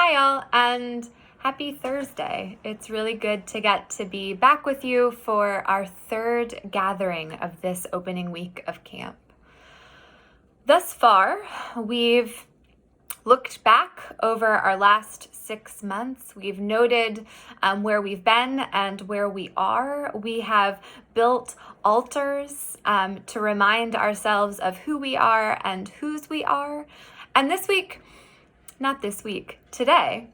Hi, all, and happy Thursday. It's really good to get to be back with you for our third gathering of this opening week of camp. Thus far, we've looked back over our last 6 months. We've noted where we've been and where we are. We have built altars to remind ourselves of who we are and whose we are. And today,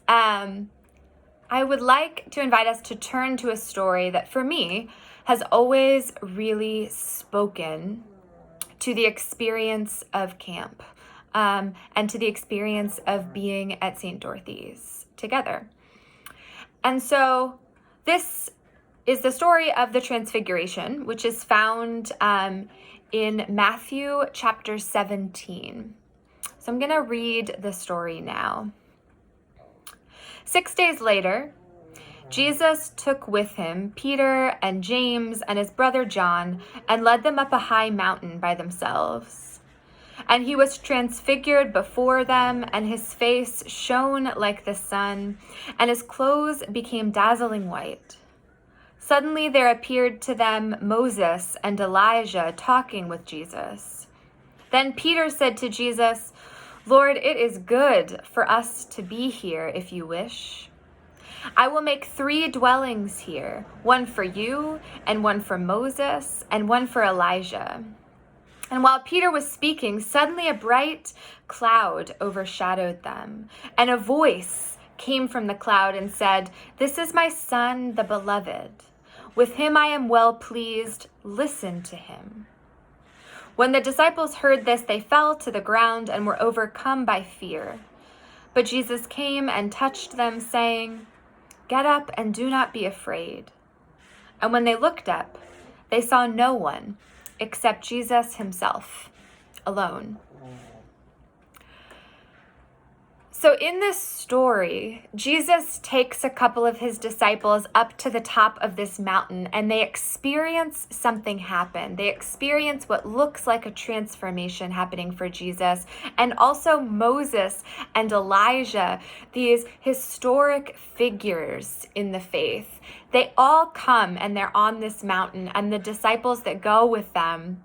I would like to invite us to turn to a story that for me has always really spoken to the experience of camp and to the experience of being at St. Dorothy's together. And so this is the story of the Transfiguration, which is found in Matthew chapter 17. So I'm going to read the story now. 6 days later, Jesus took with him Peter and James and his brother John and led them up a high mountain by themselves. And he was transfigured before them, and his face shone like the sun, and his clothes became dazzling white. Suddenly there appeared to them Moses and Elijah talking with Jesus. Then Peter said to Jesus, "Lord, it is good for us to be here if you wish. I will make 3 dwellings here, one for you, and one for Moses, and one for Elijah." And while Peter was speaking, suddenly a bright cloud overshadowed them, and a voice came from the cloud and said, "This is my son, the beloved. With him I am well pleased. Listen to him." When the disciples heard this, they fell to the ground and were overcome by fear. But Jesus came and touched them, saying, "Get up and do not be afraid." And when they looked up, they saw no one except Jesus himself, alone. So in this story, Jesus takes a couple of his disciples up to the top of this mountain, and they experience something happen. They experience what looks like a transformation happening for Jesus, and also Moses and Elijah, these historic figures in the faith. They all come and they're on this mountain, and the disciples that go with them,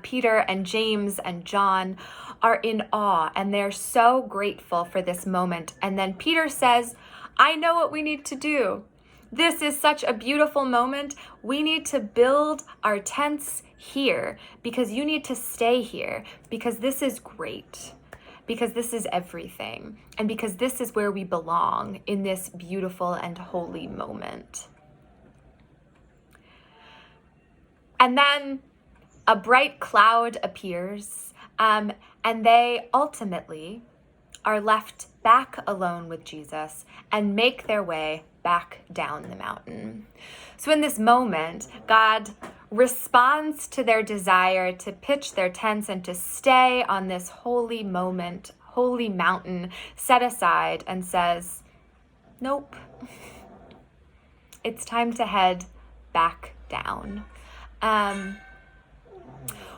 Peter and James and John, are in awe, and they're so grateful for this moment. And then Peter says, "I know what we need to do. This is such a beautiful moment. We need to build our tents here because you need to stay here, because this is great, because this is everything, and because this is where we belong in this beautiful and holy moment." And then a bright cloud appears, and they ultimately are left back alone with Jesus and make their way back down the mountain. So in this moment, God responds to their desire to pitch their tents and to stay on this holy moment, holy mountain set aside, and says, "Nope, it's time to head back down."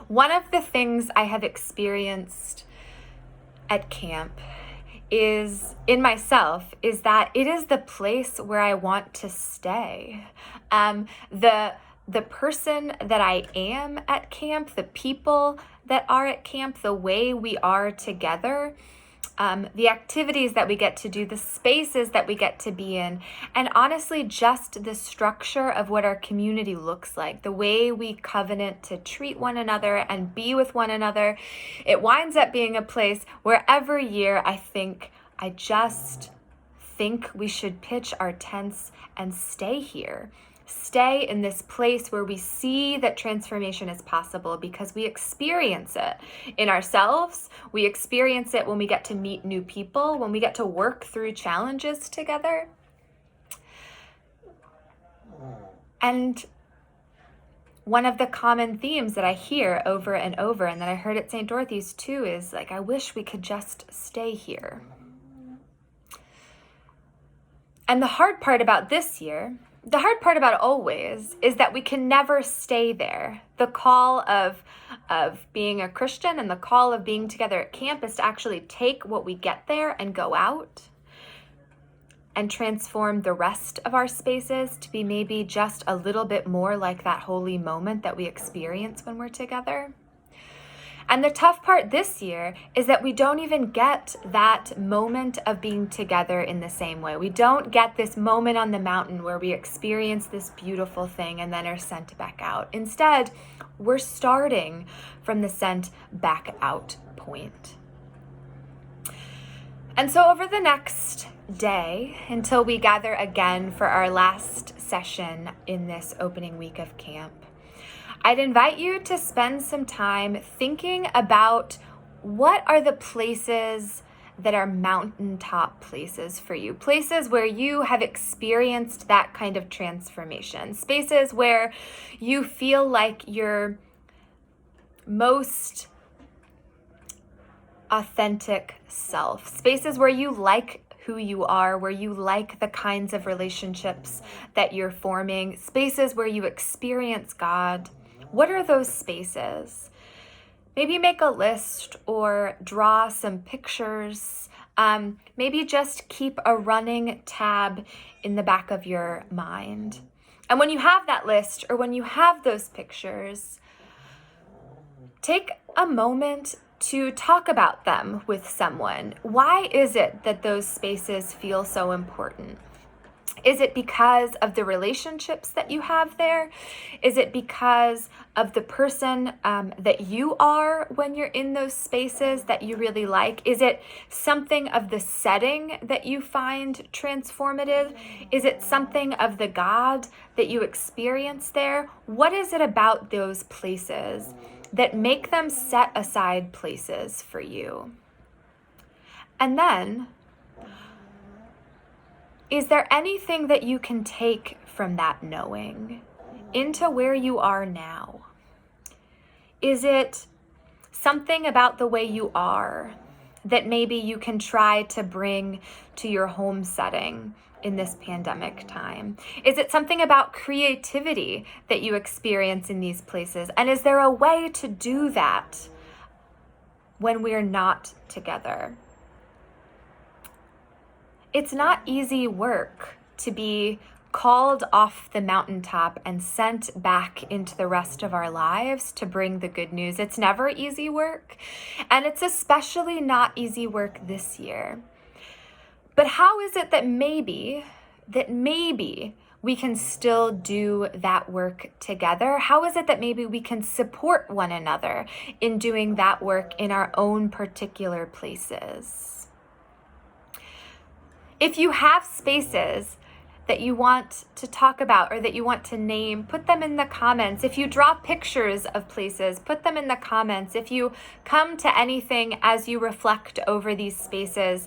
One of the things I have experienced at camp is that it is the place where I want to stay. The person that I am at camp, the people that are at camp, the way we are together, the activities that we get to do, the spaces that we get to be in, and honestly, just the structure of what our community looks like, the way we covenant to treat one another and be with one another. It winds up being a place where every year I just think we should pitch our tents and stay here. Stay in this place where we see that transformation is possible because we experience it in ourselves. We experience it when we get to meet new people, when we get to work through challenges together. And one of the common themes that I hear over and over, and that I heard at St. Dorothy's too, is like, I wish we could just stay here. And the hard part about this year the hard part about always is that we can never stay there. The call of being a Christian and the call of being together at camp is to actually take what we get there and go out and transform the rest of our spaces to be maybe just a little bit more like that holy moment that we experience when we're together. And the tough part this year is that we don't even get that moment of being together in the same way. We don't get this moment on the mountain where we experience this beautiful thing and then are sent back out. Instead, we're starting from the sent back out point. And so over the next day, until we gather again for our last session in this opening week of camp, I'd invite you to spend some time thinking about what are the places that are mountaintop places for you, places where you have experienced that kind of transformation, spaces where you feel like you're most authentic self, spaces where you like who you are, where you like the kinds of relationships that you're forming, spaces where you experience God. What are those spaces? Maybe make a list or draw some pictures. Maybe just keep a running tab in the back of your mind. And when you have that list or when you have those pictures, take a moment to talk about them with someone. Why is it that those spaces feel so important? Is it because of the relationships that you have there? Is it because of the person that you are when you're in those spaces that you really like? Is it something of the setting that you find transformative? Is it something of the God that you experience there? What is it about those places that make them set aside places for you? And then, is there anything that you can take from that knowing into where you are now? Is it something about the way you are that maybe you can try to bring to your home setting in this pandemic time? Is it something about creativity that you experience in these places? And is there a way to do that when we're not together? It's not easy work to be called off the mountaintop and sent back into the rest of our lives to bring the good news. It's never easy work, and it's especially not easy work this year. But how is it that maybe we can still do that work together? How is it that maybe we can support one another in doing that work in our own particular places? If you have spaces that you want to talk about or that you want to name, put them in the comments. If you draw pictures of places, put them in the comments. If you come to anything as you reflect over these spaces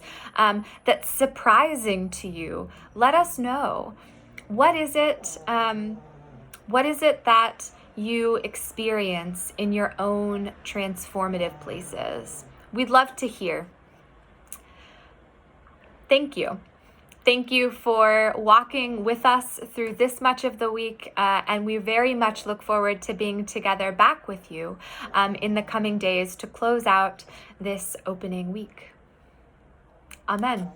that's surprising to you, let us know. What is it that you experience in your own transformative places? We'd love to hear. Thank you. Thank you for walking with us through this much of the week, and we very much look forward to being together back with you in the coming days to close out this opening week. Amen.